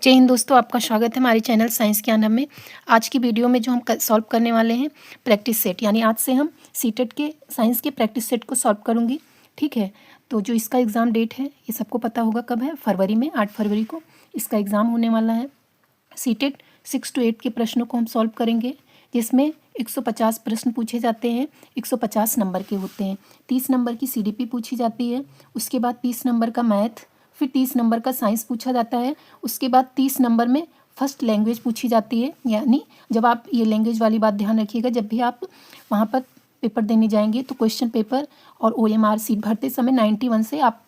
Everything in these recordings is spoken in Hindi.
जय हिंद दोस्तों, आपका स्वागत है हमारे चैनल साइंस ज्ञान हब में। आज की वीडियो में जो हम सॉल्व करने वाले हैं प्रैक्टिस सेट, यानी आज से हम सीटेट के साइंस के प्रैक्टिस सेट को सॉल्व करूंगी। ठीक है, तो जो इसका एग्ज़ाम डेट है ये सबको पता होगा कब है, फरवरी में 8 फरवरी को इसका एग्ज़ाम होने वाला है। सीटेट 6 to 8 के प्रश्नों को हम सॉल्व करेंगे, जिसमें 150 प्रश्न पूछे जाते हैं। 150 नंबर के होते हैं। 30 नंबर की CDP पूछी जाती है, उसके बाद 30 नंबर का मैथ, फिर 30 नंबर का साइंस पूछा जाता है। उसके बाद 30 नंबर में फर्स्ट लैंग्वेज पूछी जाती है। यानी जब आप ये लैंग्वेज वाली बात ध्यान रखिएगा, जब भी आप वहाँ पर पेपर देने जाएंगे तो क्वेश्चन पेपर और OMR सीट भरते समय 91 से आप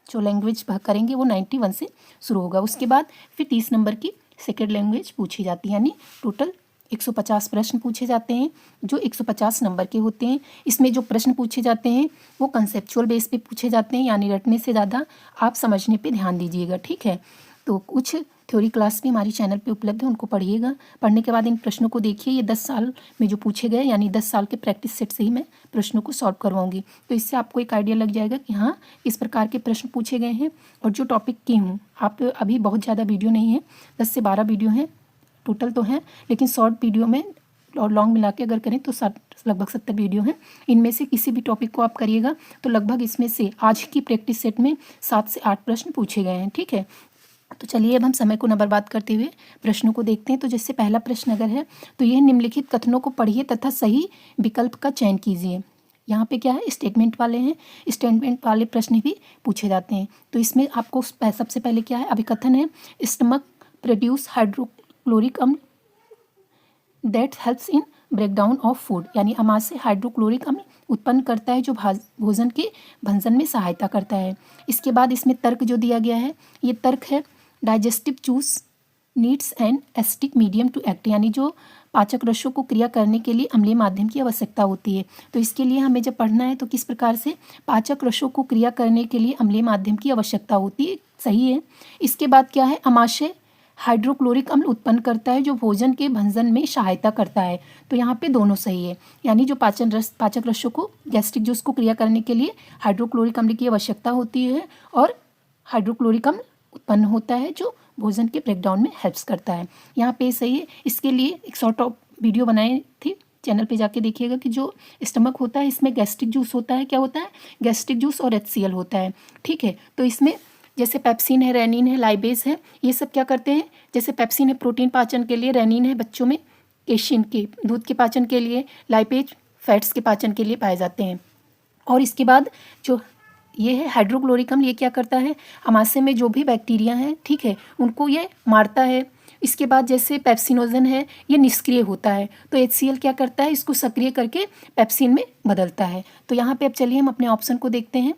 जो लैंग्वेज करेंगे वो 91 से शुरू होगा। उसके बाद फिर 30 नंबर की सेकेंड लैंग्वेज पूछी जाती है। यानी टोटल 150 प्रश्न पूछे जाते हैं, जो 150 नंबर के होते हैं। इसमें जो प्रश्न पूछे जाते हैं वो कंसेप्चुअल बेस पे पूछे जाते हैं, यानी रटने से ज़्यादा आप समझने पे ध्यान दीजिएगा। ठीक है, तो कुछ थ्योरी क्लास भी हमारी चैनल पे उपलब्ध है, उनको पढ़िएगा। पढ़ने के बाद इन प्रश्नों को देखिए, ये 10 साल में जो पूछे गए, यानी 10 साल के प्रैक्टिस सेट से ही मैं प्रश्नों को सॉल्व करवाऊंगी। तो इससे आपको एक आइडिया लग जाएगा कि हाँ इस प्रकार के प्रश्न पूछे गए हैं। और जो टॉपिक की हूँ, आप अभी बहुत ज़्यादा वीडियो नहीं है, 10 से 12 वीडियो हैं टोटल तो हैं, लेकिन शॉर्ट वीडियो में और लॉन्ग मिला के अगर करें तो लगभग 70 वीडियो हैं। इनमें से किसी भी टॉपिक को आप करिएगा तो लगभग इसमें से आज की प्रैक्टिस सेट में 7 से 8 प्रश्न पूछे गए हैं। ठीक है, तो चलिए अब हम समय को न बर्बाद करते हुए प्रश्नों को देखते हैं। तो जैसे पहला प्रश्न अगर है तो यह निम्नलिखित कथनों को पढ़िए तथा सही विकल्प का चयन कीजिए। यहाँ पे क्या है, स्टेटमेंट वाले हैं। स्टेटमेंट वाले प्रश्न भी पूछे जाते हैं। तो इसमें आपको सबसे पहले क्या है, अभिकथन है, स्टमक प्रोड्यूस हाइड्रोक्लोरिक अम्ल that helps in breakdown of food, यानी आमाशय हाइड्रोक्लोरिक अम्ल उत्पन्न करता है जो भोजन के भंजन में सहायता करता है। इसके बाद इसमें तर्क जो दिया गया है, ये तर्क है, digestive juice needs and acidic medium to act, यानी जो पाचक रसों को क्रिया करने के लिए अम्लीय माध्यम की आवश्यकता होती है। तो इसके लिए हमें जब पढ़ना है तो किस प्रकार से पाचक रसों को क्रिया करने के लिए अम्लीय माध्यम की आवश्यकता होती है, सही है। इसके बाद क्या है, आमाशय हाइड्रोक्लोरिक अम्ल उत्पन्न करता है जो भोजन के भंजन में सहायता करता है। तो यहाँ पे दोनों सही है, यानी जो पाचक रसों को, गैस्ट्रिक जूस को क्रिया करने के लिए हाइड्रोक्लोरिक अम्ल की आवश्यकता होती है और हाइड्रोक्लोरिक अम्ल उत्पन्न होता है जो भोजन के ब्रेकडाउन में हेल्प्स करता है। यहाँ पे सही है। इसके लिए एक शॉर्ट ऑफ वीडियो बनाई थी, चैनल पे जाके देखिएगा कि जो स्टमक होता है इसमें गैस्ट्रिक जूस होता है, क्या होता है, गैस्ट्रिक जूस और HCl होता है। ठीक है, तो इसमें जैसे पेप्सिन है, रेनिन है, लाइबेज है, ये सब क्या करते हैं, जैसे पेप्सिन है प्रोटीन पाचन के लिए, रेनिन है बच्चों में केशिन के दूध के पाचन के लिए, लाइपेज फैट्स के पाचन के लिए पाए जाते हैं। और इसके बाद जो ये है हाइड्रोक्लोरिक अम्ल, ये क्या करता है, आमाशय में जो भी बैक्टीरिया हैं, ठीक है, उनको ये मारता है। इसके बाद जैसे पेप्सिनोजन है, ये निष्क्रिय होता है, तो HCl क्या करता है, इसको सक्रिय करके पेप्सिन में बदलता है। तो यहाँ पे अब चलिए हम अपने ऑप्शन को देखते हैं।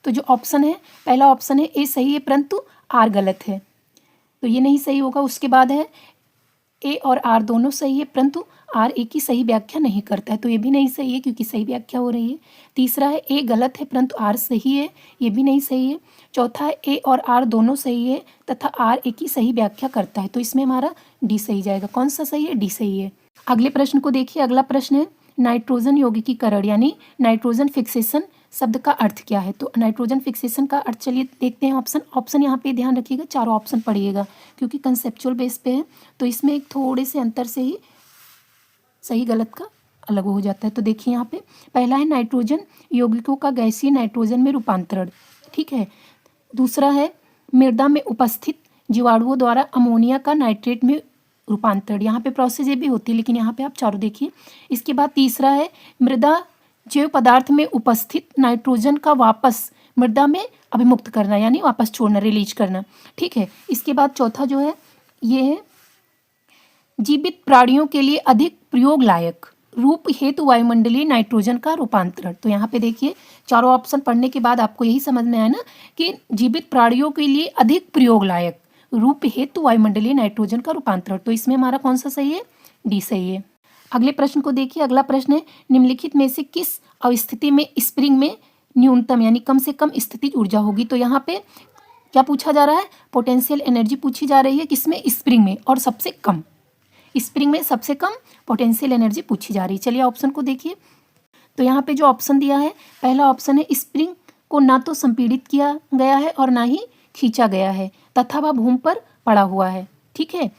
तो जो ऑप्शन है, पहला ऑप्शन है ए सही है परंतु R गलत है, तो ये नहीं सही होगा। उसके बाद है A और R दोनों सही है परंतु R A की सही व्याख्या नहीं करता है, तो ये भी नहीं सही है क्योंकि सही व्याख्या हो रही है। तीसरा है A गलत है परंतु R सही है, ये भी नहीं सही है। चौथा है A और R दोनों सही है तथा R A की सही व्याख्या करता है, तो इसमें हमारा D सही जाएगा। कौन सा सही है, D सही है। अगले प्रश्न को देखिए। अगला प्रश्न है नाइट्रोजन यौगिकीकरण, यानी नाइट्रोजन फिक्सेशन शब्द का अर्थ क्या है। तो नाइट्रोजन फिक्सेशन का अर्थ चलिए देखते हैं। ऑप्शन यहाँ पे ध्यान रखिएगा, चारों ऑप्शन पढ़िएगा क्योंकि कंसेप्चुअल बेस पे है, तो इसमें एक थोड़े से अंतर से ही सही गलत का अलग हो जाता है। तो देखिए यहाँ पे पहला है नाइट्रोजन यौगिकों का गैसीय नाइट्रोजन में रूपांतरण, ठीक है। दूसरा है मृदा में उपस्थित जीवाणुओं द्वारा अमोनिया का नाइट्रेट में रूपांतरण, यहाँ पे प्रोसेस ये भी होती है लेकिन यहाँ पे आप चारों देखिए। इसके बाद तीसरा है मृदा जैव पदार्थ में उपस्थित नाइट्रोजन का वापस मृदा में अभिमुक्त करना, यानी वापस छोड़ना, रिलीज करना, ठीक है। इसके बाद चौथा जो है ये है जीवित प्राणियों के लिए अधिक प्रयोग लायक रूप हेतु वायुमंडलीय नाइट्रोजन का रूपांतरण। तो यहाँ पे देखिए चारों ऑप्शन पढ़ने के बाद आपको यही समझ में आया ना कि जीवित प्राणियों के लिए अधिक प्रयोग लायक रूप हेतु वायुमंडलीय नाइट्रोजन का रूपांतरण, तो इसमें हमारा कौन सा सही है, D सही है। अगले प्रश्न को देखिए। अगला प्रश्न है निम्नलिखित में से किस अवस्थिति में स्प्रिंग में न्यूनतम यानी कम से कम स्थितिज ऊर्जा होगी। तो यहाँ पे क्या पूछा जा रहा है, पोटेंशियल एनर्जी पूछी जा रही है, किसमें, स्प्रिंग में, और सबसे कम, स्प्रिंग में सबसे कम पोटेंशियल एनर्जी पूछी जा रही है। चलिए ऑप्शन को देखिए। तो यहाँ पे जो ऑप्शन दिया है, पहला ऑप्शन है स्प्रिंग को ना तो संपीड़ित किया गया है और ना ही खींचा गया है तथा वह भूमि पर पड़ा हुआ है। ठीक है,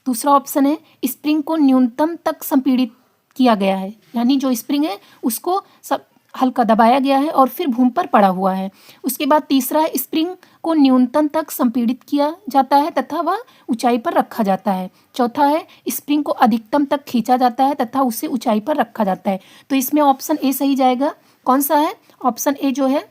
दूसरा ऑप्शन है स्प्रिंग को न्यूनतम तक संपीड़ित किया गया है, यानी जो स्प्रिंग है उसको सब हल्का दबाया गया है और फिर भूमि पर पड़ा हुआ है। उसके बाद तीसरा है स्प्रिंग को न्यूनतम तक संपीड़ित किया जाता है तथा वह ऊंचाई पर रखा जाता है। चौथा है स्प्रिंग को अधिकतम तक खींचा जाता है तथा उसे ऊंचाई पर रखा जाता है। तो इसमें ऑप्शन ए सही जाएगा। कौन सा है? ऑप्शन ए जो है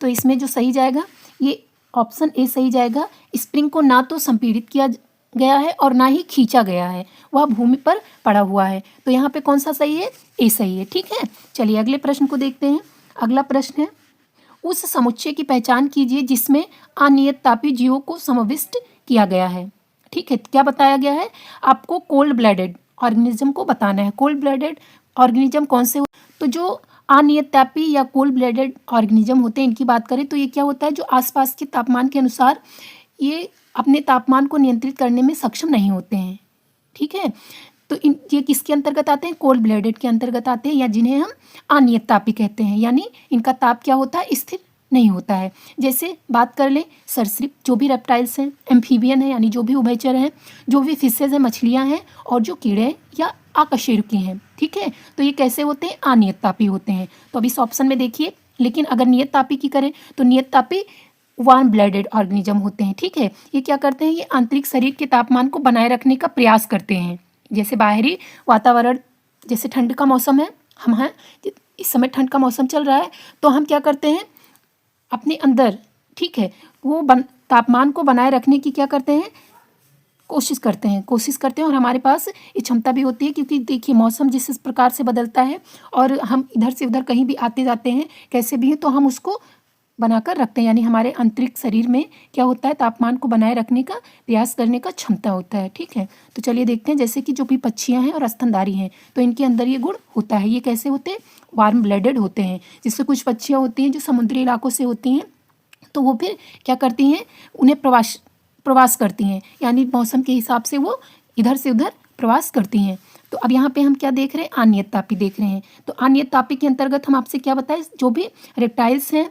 तो इसमें जो सही जाएगा ये ऑप्शन ए सही जाएगा। स्प्रिंग को ना तो संपीड़ित किया गया है और ना ही खींचा गया है, वह भूमि पर पड़ा हुआ है। तो यहाँ पे कौन सा सही है? ए सही है। ठीक है, चलिए अगले प्रश्न को देखते हैं। अगला प्रश्न है उस समुच्चय की पहचान कीजिए जिसमें अनियत तापी जीवों को समाविष्ट किया गया है। ठीक है, क्या बताया गया है? आपको कोल्ड ब्लडेड ऑर्गेनिज्म को बताना है। कोल्ड ब्लडेड ऑर्गेनिज्म कौन से? तो जो अनियत तापी या कोल्ड ब्लडेड ऑर्गेनिज्म होते हैं, इनकी बात करें तो ये क्या होता है, जो आसपास के तापमान के अनुसार ये अपने तापमान को नियंत्रित करने में सक्षम नहीं होते हैं। ठीक है, तो ये किसके अंतर्गत आते हैं? कोल्ड ब्लडेड के अंतर्गत आते हैं, या जिन्हें हम अनियत तापी कहते हैं, यानी इनका ताप क्या होता है? स्थिर नहीं होता है। जैसे बात कर लें सरीसृप, जो भी रेप्टाइल्स हैं, एम्फीबियन है यानी जो भी उभयचर हैं, जो भी फिशेज हैं, मछलियाँ हैं, और जो कीड़े या आकशेरुकी हैं। ठीक है, तो ये कैसे होते हैं? अनियत तापी होते हैं। तो अब इस ऑप्शन में देखिए, लेकिन अगर नियत तापी की करें तो नियत तापी वार्म ब्लडेड ऑर्गेनिज्म होते हैं। ठीक है, ये क्या करते हैं? ये आंतरिक शरीर के तापमान को बनाए रखने का प्रयास करते हैं। जैसे बाहरी वातावरण, जैसे ठंड का मौसम है, हम हैं इस समय ठंड का मौसम चल रहा है, तो हम क्या करते हैं अपने अंदर, ठीक है, वो तापमान को बनाए रखने की क्या करते हैं? कोशिश करते हैं। और हमारे पास ये क्षमता भी होती है, क्योंकि देखिए मौसम जिस प्रकार से बदलता है और हम इधर से उधर कहीं भी आते जाते हैं, कैसे भी हैं, तो हम उसको बनाकर रखते हैं। यानी हमारे आंतरिक शरीर में क्या होता है? तापमान को बनाए रखने का प्रयास करने का क्षमता होता है। ठीक है, तो चलिए देखते हैं। जैसे कि जो भी पक्षियाँ हैं और स्तनधारी हैं, तो इनके अंदर ये गुण होता है। ये कैसे होते हैं? वार्म ब्लडेड होते हैं। जिससे कुछ पक्षियाँ होती हैं जो समुद्री इलाकों से होती हैं, तो वो फिर क्या करती हैं? उन्हें प्रवास करती हैं, यानी मौसम के हिसाब से वो इधर से उधर प्रवास करती हैं। तो अब यहाँ पे हम क्या देख रहे हैं? अनियत तापी देख रहे हैं। तो अनियत तापी के अंतर्गत हम आपसे क्या बताएं? जो भी रेप्टाइल्स हैं,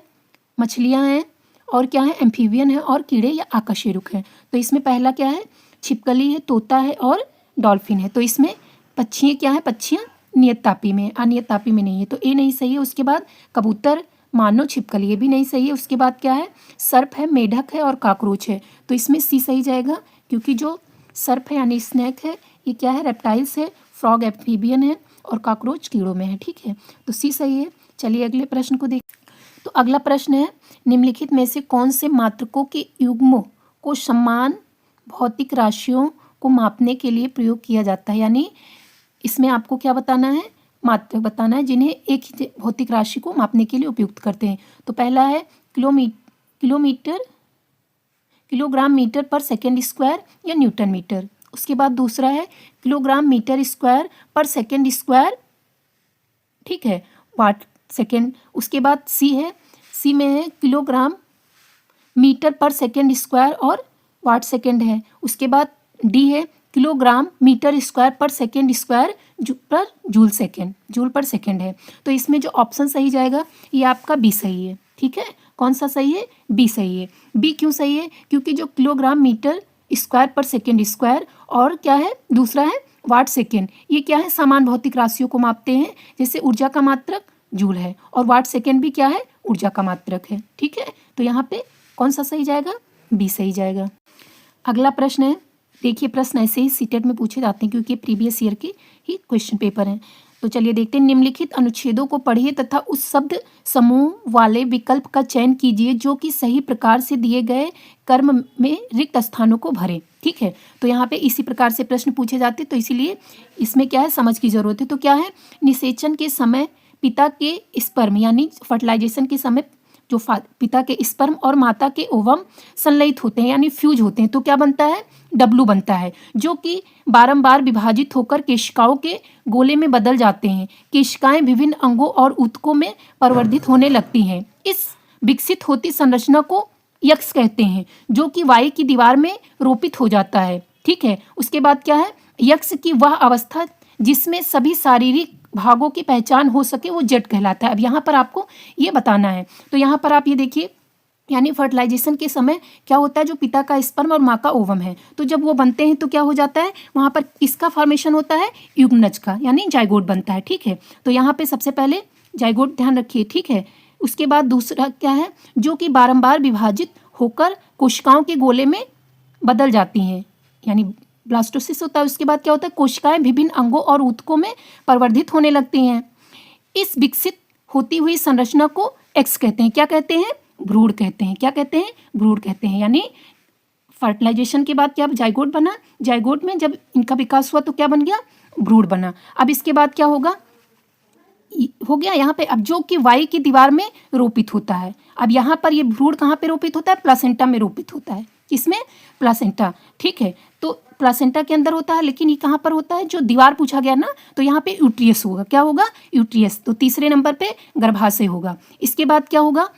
मछलियाँ हैं, और क्या है? एम्फीबियन है, और कीड़े या आकशेरुक हैं। तो इसमें पहला क्या है? छिपकली है, तोता है और डॉल्फिन है। तो इसमें पक्षियाँ क्या है? पक्षियाँ नियत तापी में, अनियत तापी में नहीं है, तो ए नहीं सही है। उसके बाद कबूतर, मानो, छिपकली, ये भी नहीं सही है। उसके बाद क्या है? सर्प है, मेढक है और काकरोच है। तो इसमें सी सही जाएगा, क्योंकि जो सर्प है यानी स्नेक है, ये क्या है? रेप्टाइल्स है, फ्रॉग एम्फीबियन है, और काकरोच कीड़ों में है। ठीक है, तो सी सही है। चलिए अगले प्रश्न को देख। तो अगला प्रश्न है निम्नलिखित में से कौन से मात्रकों के युग्मों को समान भौतिक राशियों को मापने के लिए प्रयोग किया जाता है? यानी इसमें आपको क्या बताना है? मात्रक बताना है जिन्हें एक ही भौतिक राशि को मापने के लिए उपयुक्त करते हैं। तो पहला है किलोग्राम मीटर पर सेकेंड स्क्वायर या न्यूटन मीटर। उसके बाद दूसरा है किलोग्राम मीटर स्क्वायर पर सेकेंड स्क्वायर, ठीक है, वाट सेकेंड। उसके बाद सी में है किलोग्राम मीटर पर सेकेंड स्क्वायर और वाट सेकेंड है। उसके बाद डी है किलोग्राम मीटर स्क्वायर पर सेकेंड स्क्वायर पर जूल पर सेकेंड है। तो इसमें जो ऑप्शन सही जाएगा ये आपका बी सही है। ठीक है, कौन सा सही है? बी सही है। बी क्यों सही है? क्योंकि जो किलोग्राम मीटर स्क्वायर पर सेकेंड स्क्वायर और क्या है, दूसरा है वाट सेकेंड, ये क्या है? समान भौतिक राशियों को मापते हैं। जैसे ऊर्जा का मात्रक जूल है और वाट सेकेंड भी क्या है? ऊर्जा का मात्रक है। ठीक है, तो यहाँ पे कौन सा सही जाएगा? बी सही जाएगा। अगला प्रश्न है, देखिए प्रश्न ऐसे ही सीटेट में पूछे जाते हैं क्योंकि प्रीवियस ईयर के ही क्वेश्चन पेपर हैं। तो चलिए देखते हैं। निम्नलिखित अनुच्छेदों को पढ़िए तथा उस शब्द समूह वाले विकल्प का चयन कीजिए जो कि सही प्रकार से दिए गए कर्म में रिक्त स्थानों को भरे। ठीक है, तो यहाँ पे इसी प्रकार से प्रश्न पूछे जाते हैं, तो इसीलिए इसमें क्या है? समझ की जरूरत है। तो क्या है? निषेचन के समय पिता के स्पर्म यानी फर्टिलाइजेशन के समय जो पिता के स्पर्म और माता के ओवम संलयित होते हैं यानी फ्यूज होते हैं, तो क्या बनता है? डब्लू बनता है, जो कि बारंबार विभाजित होकर केशिकाओं के गोले में बदल जाते हैं। केशिकाएं विभिन्न अंगों और ऊतकों में परिवर्धित होने लगती हैं। इस विकसित होती संरचना को यक्ष कहते हैं, जो कि वायु की दीवार में रोपित हो जाता है। ठीक है, उसके बाद क्या है? यक्ष की वह अवस्था जिसमें सभी शारीरिक भागों की पहचान हो सके वो जेट कहलाता है। अब यहाँ पर आपको ये बताना है। तो यहाँ पर आप ये देखिए, यानी फर्टिलाइजेशन के समय क्या होता है, जो पिता का स्पर्म और माँ का ओवम है, तो जब वो बनते हैं तो क्या हो जाता है, वहाँ पर किसका फॉर्मेशन होता है, युग्मनज का, यानी जाइगोट बनता है। ठीक है, तो यहाँ पे सबसे पहले जाइगोट ध्यान रखिए। ठीक है, उसके बाद दूसरा क्या है, जो कि बारंबार विभाजित होकर कोशिकाओं के गोले में बदल जाती हैं, यानी ब्लास्टोसिस होता है। उसके बाद क्या होता है, कोशिकाएं विभिन्न अंगों और ऊतकों में परिवर्धित होने लगती हैं। इस विकसित होती हुई संरचना को एक्स कहते हैं। क्या कहते हैं, भ्रूण कहते हैं। क्या कहते हैं, भ्रूण कहते हैं। यानी फर्टिलाइजेशन के बाद क्या जाइगोट बना, जाइगोट में जब इनका विकास हुआ तो क्या बन गया, भ्रूण बना। अब इसके बाद क्या होगा, हो गया यहाँ पे, अब जो कि वायु की दीवार में रोपित होता है। अब यहाँ पर ये भ्रूण कहाँ पे रोपित होता है, प्लासेंटा में रोपित होता है। किसमें, प्लासेंटा। ठीक है, तो प्लासेंटा के अंदर होता है, लेकिन ये कहाँ पर होता है, जो दीवार पूछा गया ना, तो यहाँ पे यूट्रियस होगा। क्या होगा, यूट्रियस। तो तीसरे नंबर पे गर्भाशय होगा। इसके बाद क्या होगा,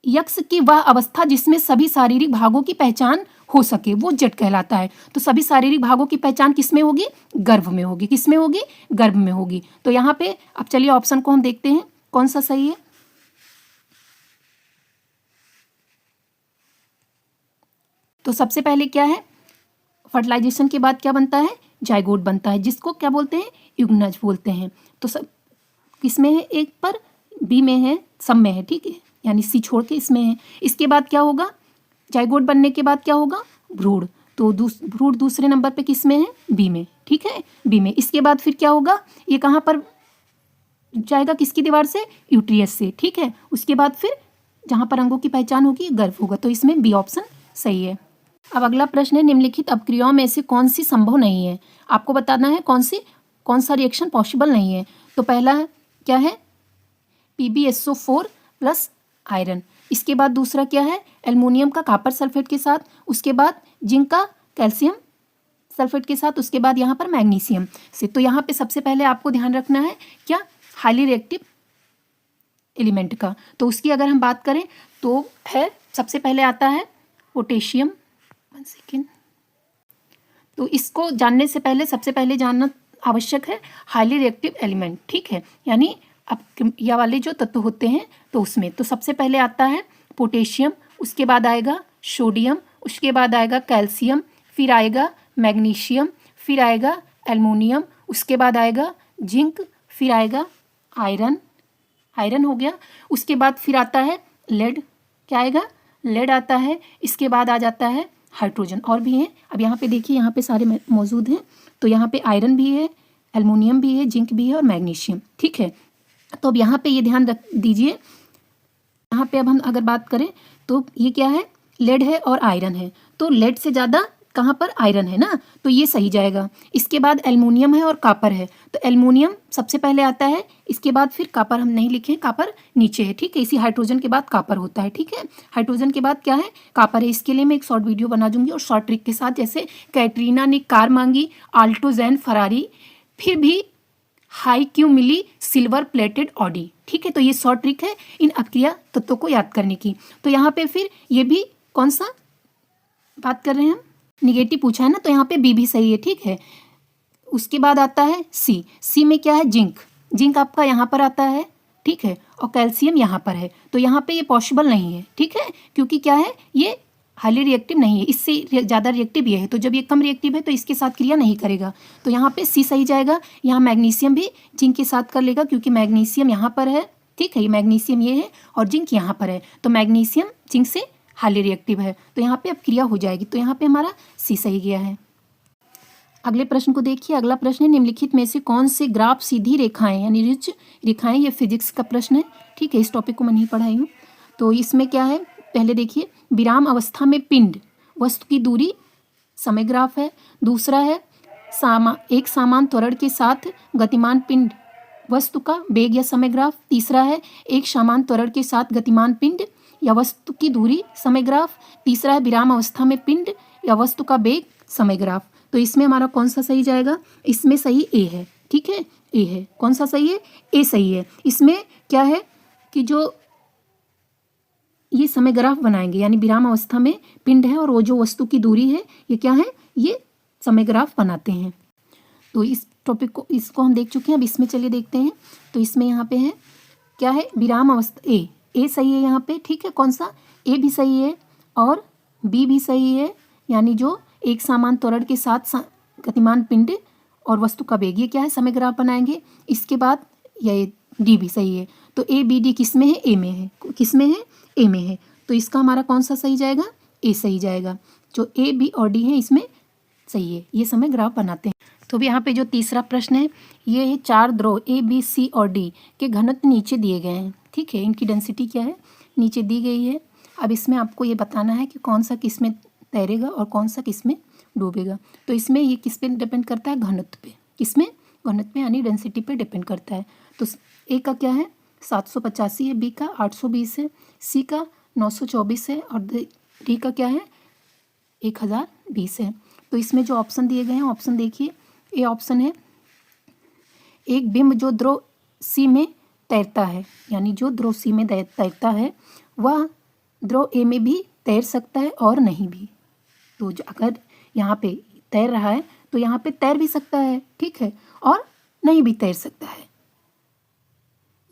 यक्ष की वह अवस्था जिसमें सभी शारीरिक भागों की पहचान हो सके वो जट कहलाता है। तो सभी शारीरिक भागों की पहचान किसमें होगी, गर्भ में होगी। किसमें होगी, गर्भ में होगी। तो यहाँ पे अब चलिए ऑप्शन को हम देखते हैं कौन सा सही है। तो सबसे पहले क्या है, फर्टिलाइजेशन के बाद क्या बनता है, जाइगोट बनता है, जिसको क्या बोलते हैं, युग्मनज बोलते हैं। तो सब किसमें है, एक पर बी में है, सब में है। ठीक है, यानी सी छोड़ के इसमें है। इसके बाद क्या होगा, जाइगोट बनने के बाद क्या होगा, भ्रूण। तो भ्रूण दूसरे नंबर पे किस में है, बी में। ठीक है, बी में। इसके बाद फिर क्या होगा, ये कहाँ पर जाएगा, किसकी दीवार से, यूट्रियस से। ठीक है, उसके बाद फिर जहाँ पर अंगों की पहचान होगी गर्भ होगा। तो इसमें बी ऑप्शन सही है। अब अगला प्रश्न है, निम्नलिखित अपक्रियाओं में से कौन सी संभव नहीं है। आपको बताना है कौन सा रिएक्शन पॉसिबल नहीं है। तो पहला क्या है, PbSO4 प्लस आयरन। इसके बाद दूसरा क्या है, एल्युमिनियम का कॉपर सल्फेट के साथ। उसके बाद जिंक का कैल्शियम सल्फेट के साथ। उसके बाद यहाँ पर मैग्नीशियम से। तो यहाँ पे सबसे पहले आपको ध्यान रखना है क्या, हाईली रिएक्टिव एलिमेंट का। तो उसकी अगर हम बात करें तो है, सबसे पहले आता है पोटेशियम। 1 सेकेंड। तो इसको जानने से पहले सबसे पहले जानना आवश्यक है हाईली रिएक्टिव एलिमेंट। ठीक है, यानी अब या वाले जो तत्व होते हैं तो उसमें तो सबसे पहले आता है पोटेशियम, उसके बाद आएगा सोडियम, उसके बाद आएगा कैल्शियम, फिर आएगा मैग्नीशियम, फिर आएगा एल्युमिनियम, उसके बाद आएगा जिंक, फिर आएगा आयरन। आयरन हो गया। उसके बाद फिर आता है लेड। क्या आएगा, लेड आता है। इसके बाद आ जाता है हाइड्रोजन। और भी हैं, अब यहाँ पे देखिए, यहाँ पे सारे मौजूद हैं। तो यहाँ पे आयरन भी है, एल्युमिनियम भी है, जिंक भी है और मैग्नीशियम। ठीक है, तो अब यहाँ पे ये ध्यान रख दीजिए, यहाँ पे अब हम अगर बात करें तो ये क्या है, लेड है और आयरन है। तो लेड से ज़्यादा कहाँ पर, आयरन है ना, तो ये सही जाएगा। इसके बाद एल्युमिनियम है और कॉपर है। तो एल्युमिनियम सबसे पहले आता है, इसके बाद फिर कॉपर हम नहीं लिखे, कॉपर नीचे है। ठीक है, इसी हाइड्रोजन के बाद कॉपर होता है। ठीक है, हाइड्रोजन के बाद क्या है, कॉपर है। इसके लिए मैं एक शॉर्ट वीडियो बना दूंगी और शॉर्ट ट्रिक के साथ, जैसे कैटरीना ने कार मांगी, आल्टो जैन फरारी, फिर भी हाई क्यों मिली सिल्वर प्लेटेड ऑडी। ठीक है, तो ये शॉर्ट ट्रिक है इन अपक्रिया तत्वों को याद करने की। तो यहाँ पे फिर ये भी कौन सा बात कर रहे हैं हम, निगेटिव पूछा है ना, तो यहाँ पे बी भी सही है। ठीक है, उसके बाद आता है सी। सी में क्या है, जिंक। जिंक आपका यहाँ पर आता है। ठीक है, और कैल्शियम यहाँ पर है। तो यहाँ पे ये पॉसिबल नहीं है। ठीक है, क्योंकि क्या है, ये हाईली रिएक्टिव नहीं है, इससे ज़्यादा रिएक्टिव ये है। तो जब ये कम रिएक्टिव है तो इसके साथ क्रिया नहीं करेगा। तो यहाँ पे सी सही जाएगा। यहाँ मैग्नीशियम भी जिंक के साथ कर लेगा, क्योंकि मैग्नीशियम यहाँ पर है। ठीक है, ये मैग्नीशियम ये है और जिंक यहाँ पर है। तो मैग्नीशियम जिंक से हाईली रिएक्टिव है, तो यहाँ पे अब क्रिया हो जाएगी। तो यहाँ पे हमारा सी सही गया है। अगले प्रश्न को देखिए। अगला प्रश्न है, निम्नलिखित में से कौन से ग्राफ सीधी रेखाएं यानी रिच रेखाएं, ये फिजिक्स का प्रश्न है। ठीक है, इस टॉपिक को मैं नहीं पढ़ाई हूँ। तो इसमें क्या है, पहले देखिए, विराम अवस्था में पिंड वस्तु की दूरी समय ग्राफ है। दूसरा है एक समान त्वरण के साथ गतिमान पिंड वस्तु का वेग या समय ग्राफ। तीसरा है एक समान त्वरण के साथ गतिमान पिंड या वस्तु की दूरी समय ग्राफ। तीसरा है विराम अवस्था में पिंड या वस्तु का वेग समय ग्राफ। तो इसमें हमारा कौन सा सही जाएगा, इसमें सही ए है। ठीक है, ए है। कौन सा सही है, ए सही है। इसमें क्या है कि जो ये समय ग्राफ बनाएंगे, यानी विराम अवस्था में पिंड है और वो जो वस्तु की दूरी है, ये क्या है, ये समय ग्राफ बनाते हैं। तो इस टॉपिक को इसको हम देख चुके हैं। अब इसमें चलिए देखते हैं। तो इसमें यहाँ पे है क्या है, विराम अवस्था ए सही है यहाँ पे, ठीक है। कौन सा, ए भी सही है और बी भी सही है, यानी जो एक समान त्वरण के साथ गतिमान पिंड और वस्तु का वेग, ये क्या है, समय ग्राफ बनाएंगे। इसके बाद ये डी भी सही है। तो ए बी डी किस में है, ए में है, किस में है, ए में है। तो इसका हमारा कौन सा सही जाएगा, ए सही जाएगा। जो ए बी और डी है इसमें सही है, ये समय ग्राफ बनाते हैं। तो भी यहाँ पे जो तीसरा प्रश्न है, ये है 4 द्रव ए बी सी और डी के घनत्व नीचे दिए गए हैं, ठीक है। इनकी डेंसिटी क्या है, नीचे दी गई है। अब इसमें आपको ये बताना है कि कौन सा किस में तैरेगा और कौन सा किस में डूबेगा। तो इसमें ये किस पे डिपेंड करता है, घनत्व पे, किसमें, घनत्व पे यानी डेंसिटी पे डिपेंड करता है। तो ए का क्या है 785 है, बी का 820 है, सी का 924 है और डी का क्या है 1020 है। तो इसमें जो ऑप्शन दिए गए हैं, ऑप्शन देखिए। ए ऑप्शन है, एक बिंब जो द्रव सी में तैरता है, यानी जो द्रव सी में तैरता है वह द्रव ए में भी तैर सकता है और नहीं भी। तो अगर यहाँ पे तैर रहा है तो यहाँ पे तैर भी सकता है, ठीक है, और नहीं भी तैर सकता है,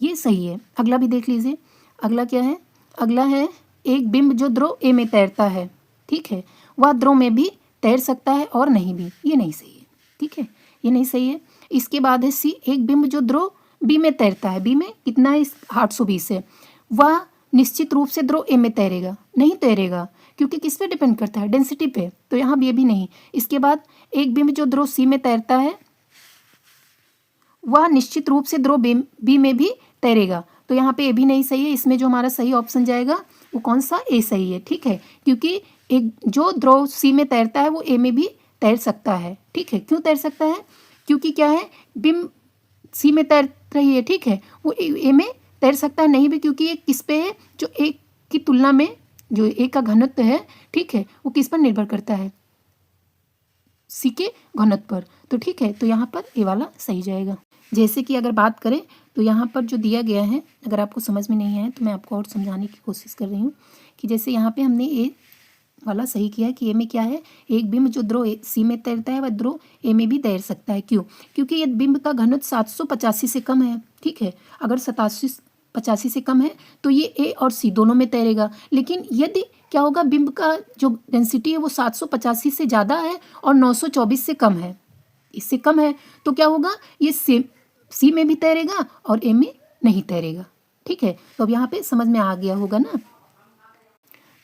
ये सही है। अगला भी देख लीजिए। अगला क्या है, अगला है एक बिंब जो द्रव ए में तैरता है, ठीक है, वह द्रव में भी तैर सकता है और नहीं भी, ये नहीं सही है, ठीक है, ये नहीं सही है। इसके बाद है सी, एक बिंब जो द्रव बी में तैरता है, बी में कितना है 820 है, वह निश्चित रूप से द्रव ए में तैरेगा, नहीं तैरेगा, क्योंकि किस पे डिपेंड करता है, डेंसिटी पे। तो यहाँ ये भी नहीं। इसके बाद एक बिंब जो द्रव सी में तैरता है वह निश्चित रूप से द्रव बी में भी तैरेगा, तो यहाँ पे ए भी नहीं सही है। इसमें जो हमारा सही ऑप्शन जाएगा वो कौन सा, ए सही है, ठीक है, क्योंकि एक जो द्रव सी में तैरता है वो ए में भी तैर सकता है, ठीक है। क्यों तैर सकता है, क्योंकि क्या है, बिंब सी में तैर रही है, ठीक है, वो ए में तैर सकता है नहीं भी, क्योंकि ये किस पे है, जो ए की तुलना में जो ए का घनत्व है, ठीक है, वो किस पर निर्भर करता है, सी के घनत्व पर। तो ठीक है, तो यहाँ पर ए वाला सही जाएगा। जैसे कि अगर बात करें तो यहाँ पर जो दिया गया है, अगर आपको समझ में नहीं आया तो मैं आपको और समझाने की कोशिश कर रही हूँ कि जैसे यहाँ पे हमने ए वाला सही किया है कि ए में क्या है, एक बिंब जो द्रव सी में तैरता है वह द्रव ए में भी तैर सकता है। क्यों, क्योंकि ये बिंब का घनत्व 785 से कम है, ठीक है। अगर 8785 से कम है तो ये ए और सी दोनों में तैरेगा। लेकिन यदि क्या होगा, बिंब का जो डेंसिटी है वो 785 से ज़्यादा है और 924 से कम है, इससे कम है, तो क्या होगा, ये सी में भी तैरेगा और ए में नहीं तैरेगा, ठीक है। तो अब यहाँ पे समझ में आ गया होगा ना।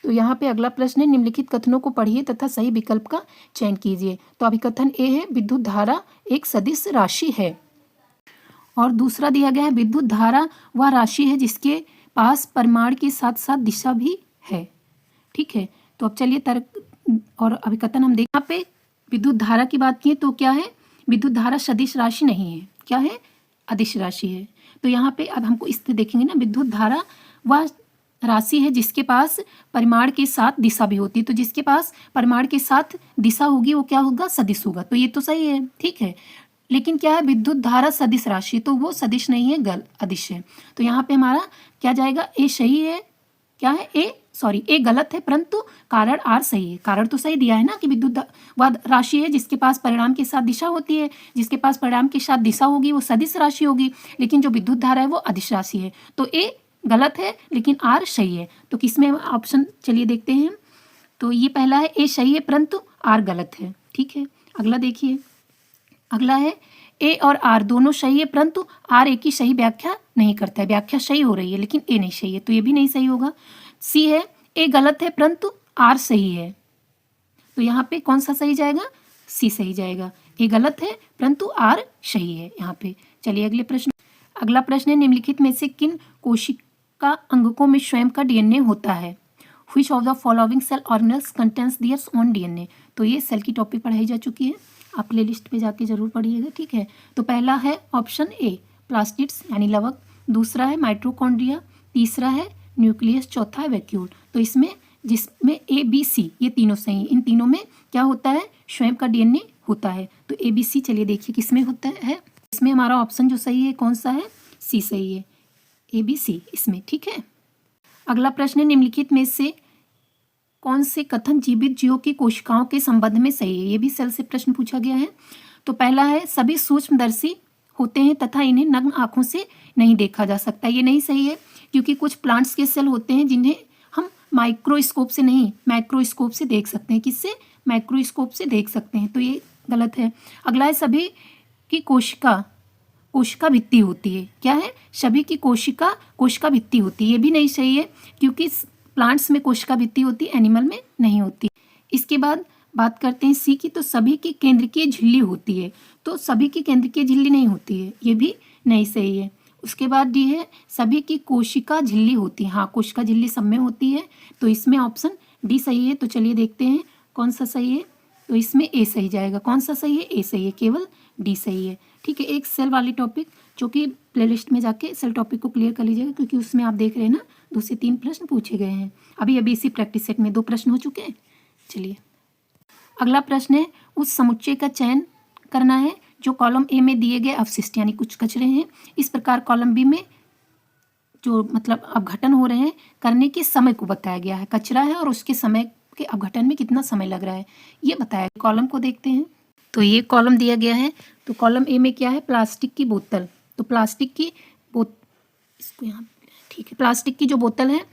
तो यहाँ पे अगला प्रश्न है, निम्नलिखित कथनों को पढ़िए तथा सही विकल्प का चयन कीजिए। तो अभी कथन ए है, विद्युत धारा एक सदिश राशि है, और दूसरा दिया गया है, विद्युत धारा वह राशि है जिसके पास परिमाण के साथ साथ दिशा भी है, ठीक है। तो अब चलिए तर्क और अभिकथन हम देखें। यहाँ पे विद्युत धारा की बात की तो क्या है, विद्युत धारा सदिश राशि नहीं है, क्या है, अदिश राशि है। तो यहाँ पे अब हमको इस तरह देखेंगे ना, विद्युत धारा वह राशि है जिसके पास परिमाण के साथ दिशा भी होती है। तो जिसके पास परिमाण के साथ दिशा होगी वो क्या होगा, सदिश होगा। तो ये तो सही है, ठीक है। लेकिन क्या है, विद्युत धारा सदिश राशि, तो वो सदिश नहीं है, अदिश है। तो यहाँ पे हमारा क्या जाएगा, ए सही है, क्या है, ए गलत है, परंतु कारण आर सही है। कारण तो सही दिया है ना कि विद्युत वह राशि है जिसके पास परिणाम के साथ दिशा होती है, जिसके पास परिणाम के साथ दिशा होगी वो सदिश राशि होगी। लेकिन जो विद्युत धारा है वो अदिश राशि है, तो ए गलत है लेकिन आर सही है। तो किसमें ऑप्शन, चलिए देखते हैं। तो ये पहला है, ए सही है परंतु आर गलत है, ठीक है। अगला देखिए, अगला है, ए और आर दोनों सही है परंतु आर ए की सही व्याख्या नहीं करता है, व्याख्या सही हो रही है लेकिन ए नहीं सही है, तो ये भी नहीं सही होगा। सी है, ए गलत है परंतु आर सही है, तो यहाँ पे कौन सा सही जाएगा, सी सही जाएगा। ए गलत है परंतु आर सही है यहाँ पे। चलिए अगले प्रश्न। अगला प्रश्न है, निम्नलिखित में से किन कोशिका अंगकों में स्वयं का डीएनए होता है। Which of the following cell organelles contains theirs own DNA. तो ये सेल की टॉपिक पढ़ाई जा चुकी है, आप प्ले लिस्ट पर जाके जरूर पढ़िएगा, ठीक है। तो पहला है ऑप्शन ए प्लास्टिड्स यानी लवक, दूसरा है माइटोकॉन्ड्रिया, तीसरा है न्यूक्लियस, चौथा है वैक्यूल। तो इसमें जिसमें ए बी सी ये तीनों सही हैं, इन तीनों में क्या होता है, स्वयं का डीएनए होता है। तो ए बी सी, चलिए देखिए किसमें होता है। इसमें हमारा ऑप्शन जो सही है कौन सा है, सी सही है, ए बी सी इसमें, ठीक है। अगला प्रश्न है, निम्नलिखित में से कौन से कथन जीवित जीवों की कोशिकाओं के संबंध में सही है। ये भी सेल से प्रश्न पूछा गया है। तो पहला है सभी सूक्ष्मदर्शी होते हैं तथा इन्हें नग्न आंखों से नहीं देखा जा सकता। ये नहीं सही है, क्योंकि कुछ प्लांट्स के सेल होते हैं जिन्हें हम माइक्रोस्कोप से नहीं मैक्रोस्कोप से देख सकते हैं। किससे? माइक्रोस्कोप से देख सकते हैं, तो ये गलत है। अगला है सभी की कोशिका भित्ति होती है। क्या है? सभी की कोशिका भित्ति होती है। ये भी नहीं सही है, क्योंकि प्लांट्स में कोशिका भित्ति होती है, एनिमल में नहीं होती। इसके बाद बात करते हैं सी की, तो सभी की केंद्रकीय झिल्ली होती है। तो सभी की केंद्रकीय झिल्ली नहीं होती है, ये भी नहीं सही है। उसके बाद डी है सभी की कोशिका झिल्ली होती है। हाँ, कोशिका झिल्ली सब में होती है, तो इसमें ऑप्शन डी सही है। तो चलिए देखते हैं कौन सा सही है। तो इसमें ए सही जाएगा। कौन सा सही है? ए सही है, केवल डी सही है। ठीक है, एक सेल वाली टॉपिक जो कि प्लेलिस्ट में जाके सेल टॉपिक को क्लियर कर लीजिएगा, क्योंकि उसमें आप देख रहे हैं ना 2 से 3 प्रश्न पूछे गए हैं। अभी इसी प्रैक्टिस सेट में 2 प्रश्न हो चुके हैं। चलिए अगला प्रश्न है उस समुच्चय का चयन करना है जो कॉलम ए में दिए गए अवशिष्ट यानी कुछ कचरे हैं इस प्रकार कॉलम बी में जो मतलब अपघटन हो रहे हैं करने के समय को बताया गया है। कचरा है और उसके समय के अपघटन में कितना समय लग रहा है ये बताया। कॉलम को देखते हैं, तो ये कॉलम दिया गया है। तो कॉलम ए में क्या है? प्लास्टिक की बोतल। तो प्लास्टिक की इसको यहाँ ठीक है, प्लास्टिक की जो बोतल है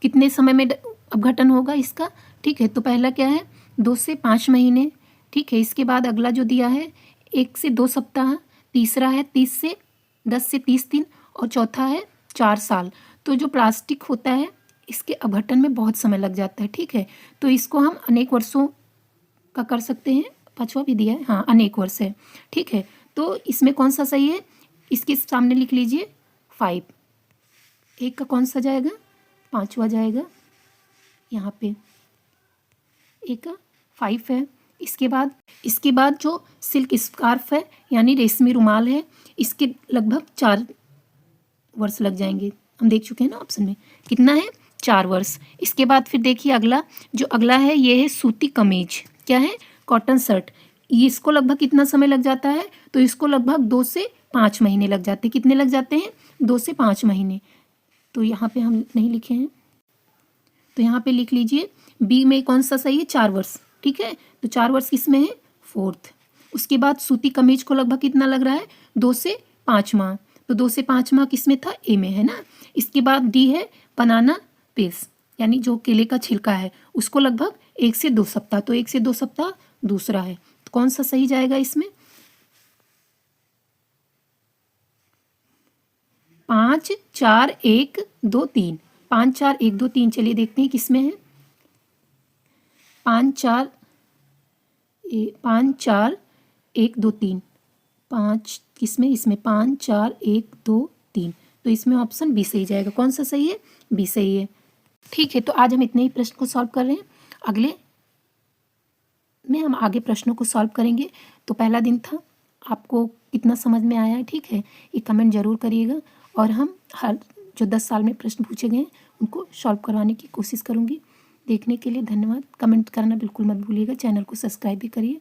कितने समय में अपघटन होगा इसका? ठीक है, तो पहला क्या है? 2 से 5 महीने। ठीक है, इसके बाद अगला जो दिया है 1 से 2 सप्ताह, तीसरा है 10 से 30 दिन और चौथा है 4 साल। तो जो प्लास्टिक होता है इसके अपघटन में बहुत समय लग जाता है। ठीक है, तो इसको हम अनेक वर्षों का कर सकते हैं। 5वां भी दिया है, हाँ अनेक वर्ष है। ठीक है, तो इसमें कौन सा सही है? इसके सामने लिख लीजिए 5। एक का कौन सा जाएगा? 5वां जाएगा। यहाँ पे एक का 5 है। इसके बाद जो सिल्क स्कार्फ है यानी रेशमी रुमाल है इसके लगभग 4 वर्ष लग जाएंगे। हम देख चुके हैं ना ऑप्शन में कितना है? 4 वर्ष। इसके बाद फिर देखिए अगला है ये है सूती कमीज। क्या है? Cotton shirt. इसको लगभग कितना समय लग जाता है? तो इसको लगभग 2 से 5 महीने लग जाते हैं। कितने लग जाते हैं? 2 से 5 महीने। तो यहाँ पे हम नहीं लिखे हैं, तो यहाँ पे लिख लीजिए बी में कौन सा सही है? 4 वर्ष। ठीक है, तो 4 वर्ष किसमें है? 4th। उसके बाद सूती कमीज को लगभग कितना लग रहा है? 2 से 5 माह। तो 2 से 5 माह किसमें था? ए में, है ना। इसके बाद डी है बनाना पेस यानी जो केले का छिलका है उसको लगभग 1 से 2 सप्ताह। तो 1 से 2 सप्ताह दूसरा है। तो कौन सा सही जाएगा इसमें? 5 4 1 2 3। 5 4 1 2 3। चलिए देखते हैं किसमें है। 5 4 1 2 3। 5 किसमें? इसमें 5 4 1 2 3। तो इसमें ऑप्शन बी सही जाएगा। कौन सा सही है? बी सही है। ठीक है, तो आज हम इतने ही प्रश्न को सॉल्व कर रहे हैं। अगले में हम आगे प्रश्नों को सॉल्व करेंगे। तो पहला दिन था, आपको कितना समझ में आया है? ठीक है, ये कमेंट जरूर करिएगा और हम हर जो 10 साल में प्रश्न पूछे गए हैं उनको सॉल्व करवाने की कोशिश करूँगी। देखने के लिए धन्यवाद। कमेंट करना बिल्कुल मत भूलिएगा। चैनल को सब्सक्राइब भी करिए।